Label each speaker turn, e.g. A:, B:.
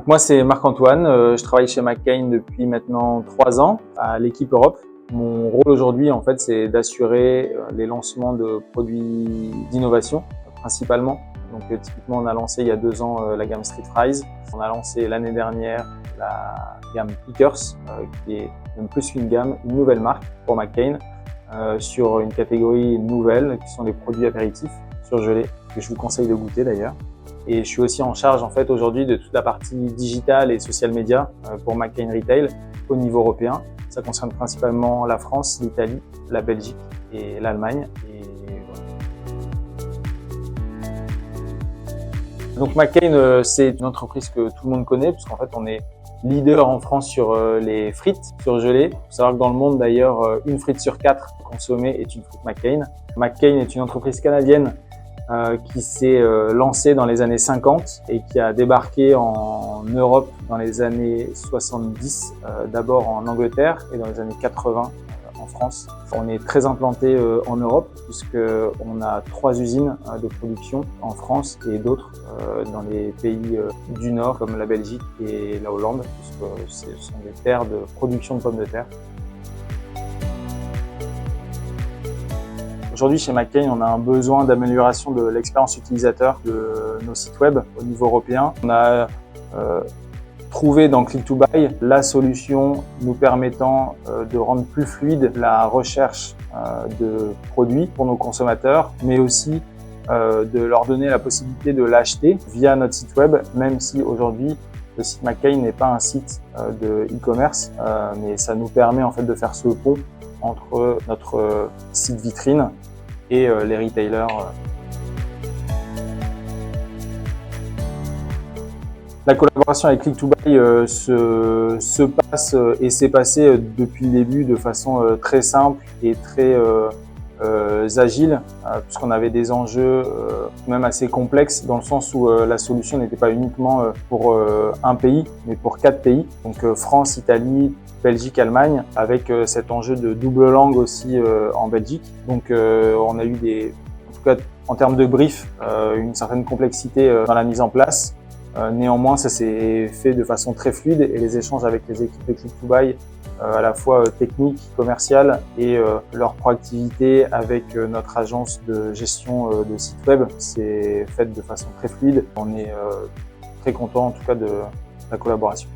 A: Donc moi c'est Marc-Antoine, je travaille chez McCain depuis maintenant 3 ans à l'équipe Europe. Mon rôle aujourd'hui en fait c'est d'assurer les lancements de produits d'innovation principalement. Donc typiquement on a lancé il y a 2 ans la gamme Street Fries. On a lancé l'année dernière la gamme Pickers qui est même plus qu'une gamme, une nouvelle marque pour McCain sur une catégorie nouvelle qui sont les produits apéritifs surgelés que je vous conseille de goûter d'ailleurs. Et je suis aussi en charge en fait aujourd'hui de toute la partie digitale et social media pour McCain Retail au niveau européen. Ça concerne principalement la France, l'Italie, la Belgique et l'Allemagne. Donc McCain, c'est une entreprise que tout le monde connaît puisqu'en fait on est leader en France sur les frites surgelées. Il faut savoir que dans le monde d'ailleurs, une frite sur 4 consommée est une frite McCain. McCain est une entreprise canadienne qui s'est lancée dans les années 50 et qui a débarqué en Europe dans les années 70, d'abord en Angleterre et dans les années 80 en France. On est très implanté en Europe puisqu'on a 3 usines de production en France et d'autres dans les pays du Nord comme la Belgique et la Hollande puisque ce sont des terres de production de pommes de terre. Aujourd'hui, chez McCain, on a un besoin d'amélioration de l'expérience utilisateur de nos sites web au niveau européen. On a trouvé dans Click2Buy la solution nous permettant de rendre plus fluide la recherche de produits pour nos consommateurs, mais aussi de leur donner la possibilité de l'acheter via notre site web, même si aujourd'hui le site McCain n'est pas un site de e-commerce, mais ça nous permet en fait de faire ce pont entre notre site vitrine et les retailers. La collaboration avec Click2Buy se passe et s'est passée depuis le début de façon très simple et très agile, puisqu'on avait des enjeux même assez complexes dans le sens où la solution n'était pas uniquement pour un pays, mais pour 4 pays, donc France, Italie, Belgique, Allemagne, avec cet enjeu de double langue aussi en Belgique. Donc on a eu en tout cas en termes de brief, une certaine complexité dans la mise en place. Néanmoins, ça s'est fait de façon très fluide et les échanges avec les équipes de Click2Buy, à la fois techniques, commerciales et leur proactivité avec notre agence de gestion de site web, c'est fait de façon très fluide. On est très content en tout cas de la collaboration.